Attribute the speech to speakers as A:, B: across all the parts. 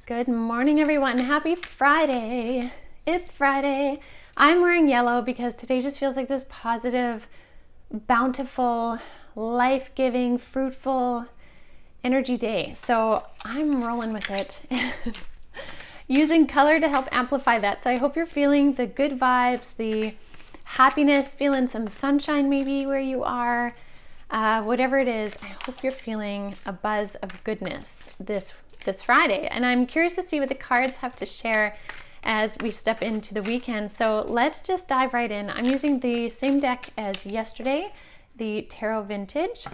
A: Good morning, everyone. Happy Friday. It's Friday. I'm wearing yellow because today just feels like this positive, bountiful, life-giving, fruitful energy day. So I'm rolling with it. Using color to help amplify that. So I hope you're feeling the good vibes, the happiness, feeling some sunshine maybe where you are. Whatever it is, I hope you're feeling a buzz of goodness this Friday. And I'm curious to see what the cards have to share as we step into the weekend. So let's just dive right in. I'm using the same deck as yesterday, the Tarot Vintage.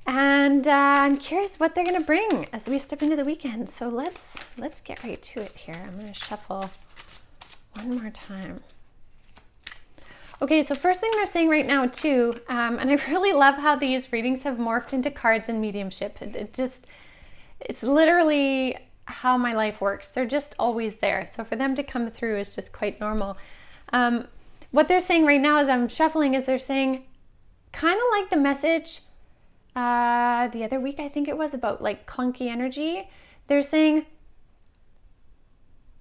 A: And I'm curious what they're going to bring as we step into the weekend. So let's get right to it here. I'm going to shuffle one more time. Okay, so first thing they're saying right now too, and I really love how these readings have morphed into cards and mediumship. It's literally how my life works. They're just always there. So for them to come through is just quite normal. What they're saying right now as I'm shuffling is they're saying kind of like the message the other week, I think it was, about like clunky energy. They're saying,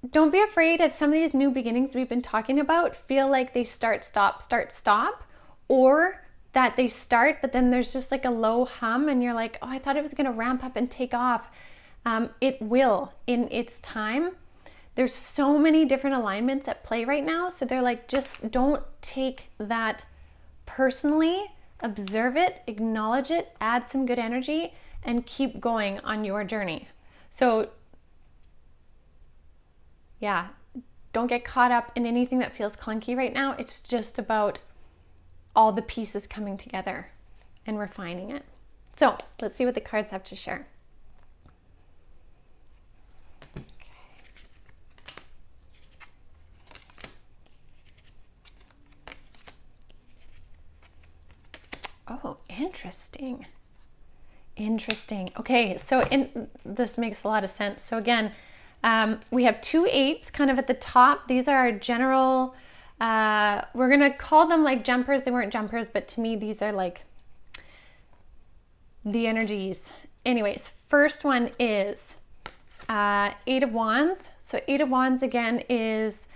A: don't be afraid of some of these new beginnings we've been talking about feel like they start, stop, or that they start, but then there's just like a low hum and you're like, oh, I thought it was going to ramp up and take off. It will in its time. There's so many different alignments at play right now. So they're like, just don't take that personally, observe it, acknowledge it, add some good energy, and keep going on your journey. So yeah, don't get caught up in anything that feels clunky right now. It's just about all the pieces coming together and refining it. So let's see what the cards have to share. Oh, interesting. Okay, so this makes a lot of sense. So again, we have 2 8s kind of at the top. These are our general, we're going to call them like jumpers. They weren't jumpers, but to me, these are like the energies. Anyways, first one is 8 of Wands. So 8 of Wands again is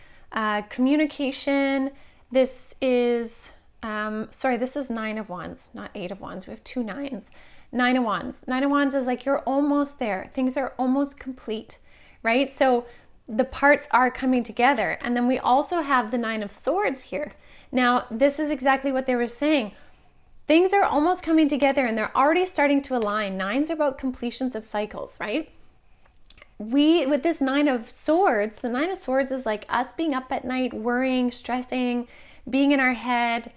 A: communication. This is, this is 9 of Wands, not 8 of Wands. We have 2 9s. 9 of Wands. 9 of Wands is like you're almost there. Things are almost complete, right? So the parts are coming together. And then we also have the 9 of Swords here. Now, this is exactly what they were saying. Things are almost coming together and they're already starting to align. 9s are about completions of cycles, right? With this 9 of Swords, the 9 of Swords is like us being up at night, worrying, stressing, being in our head,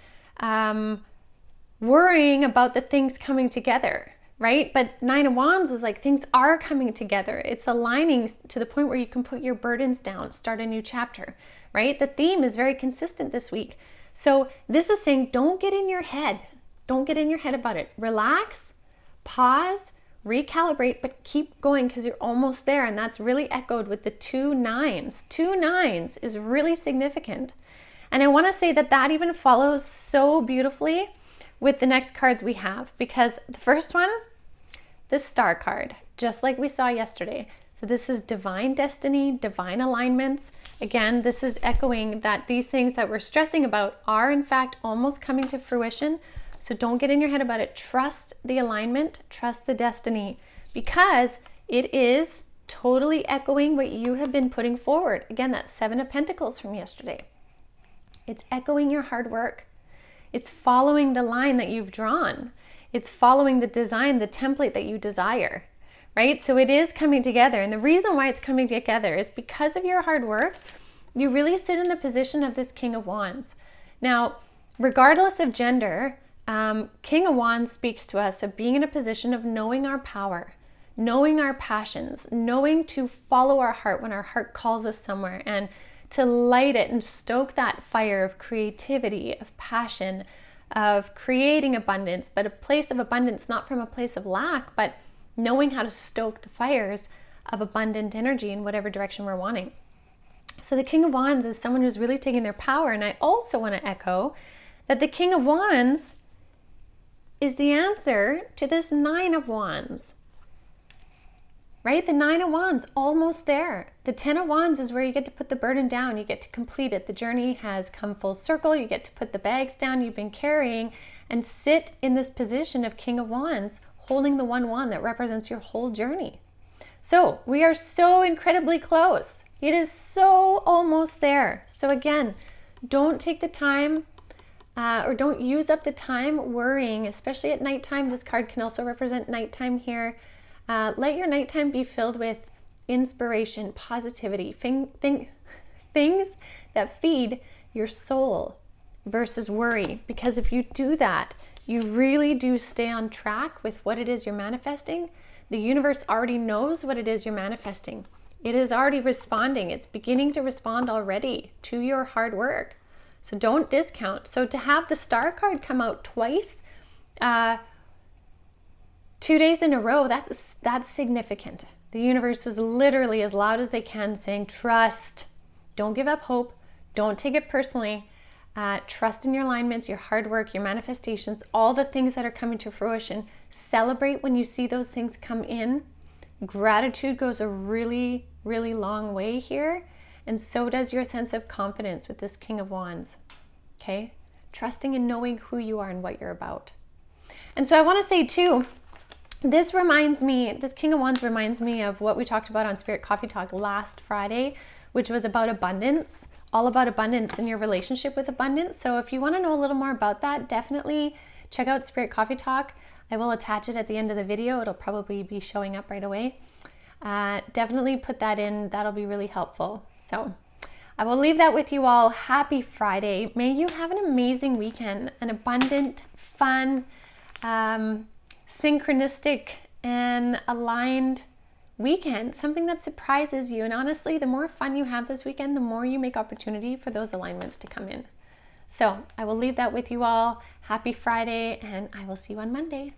A: worrying about the things coming together, right? But 9 of Wands is like things are coming together. It's aligning to the point where you can put your burdens down, start a new chapter, right? The theme is very consistent this week. So this is saying, don't get in your head. Don't get in your head about it. Relax, pause, recalibrate, but keep going because you're almost there. And that's really echoed with the 2 9s. 2 9s is really significant. And I want to say that even follows so beautifully with the next cards we have, because the first one, the Star card, just like we saw yesterday. So this is divine destiny, divine alignments. Again, this is echoing that these things that we're stressing about are in fact almost coming to fruition. So don't get in your head about it. Trust the alignment, trust the destiny, because it is totally echoing what you have been putting forward. Again, that 7 of Pentacles from yesterday. It's echoing your hard work. It's following the line that you've drawn. It's following the design, the template that you desire, right? So it is coming together. And the reason why it's coming together is because of your hard work. You really sit in the position of this King of Wands. Now, regardless of gender, King of Wands speaks to us of being in a position of knowing our power, knowing our passions, knowing to follow our heart when our heart calls us somewhere, and to light it and stoke that fire of creativity, of passion, of creating abundance, but a place of abundance, not from a place of lack, but knowing how to stoke the fires of abundant energy in whatever direction we're wanting. So the King of Wands is someone who's really taking their power. And I also want to echo that the King of Wands is the answer to this 9 of Wands. right? The Nine of Wands, almost there. The Ten of Wands is where you get to put the burden down. You get to complete it. The journey has come full circle. You get to put the bags down you've been carrying and sit in this position of King of Wands, holding the one wand that represents your whole journey. So we are so incredibly close. It is so almost there. So again, don't take the time or don't use up the time worrying, especially at nighttime. This card can also represent nighttime here. Let your nighttime be filled with inspiration, positivity, things that feed your soul versus worry. Because if you do that, you really do stay on track with what it is you're manifesting. The universe already knows what it is you're manifesting. It is already responding. It's beginning to respond already to your hard work. So don't discount. So to have the Star card come out twice, 2 days in a row, that's significant. The universe is literally as loud as they can saying, trust, don't give up hope, don't take it personally, trust in your alignments, your hard work, your manifestations, all the things that are coming to fruition. Celebrate when you see those things come in. Gratitude goes a really, really long way here, and so does your sense of confidence with this King of Wands, okay? Trusting and knowing who you are and what you're about. And so I want to say too, this King of Wands reminds me of what we talked about on Spirit Coffee Talk last Friday, which was about abundance, all about abundance and your relationship with abundance. So if you want to know a little more about that, definitely check out Spirit Coffee Talk. I will attach it at the end of the video. It'll probably be showing up right away. Definitely put that in. That'll be really helpful. So I will leave that with you all. Happy Friday. May you have an amazing weekend, an abundant, fun, synchronistic and aligned weekend, something that surprises you. And honestly, the more fun you have this weekend, the more you make opportunity for those alignments to come in. So I will leave that with you all. Happy Friday, and I will see you on Monday.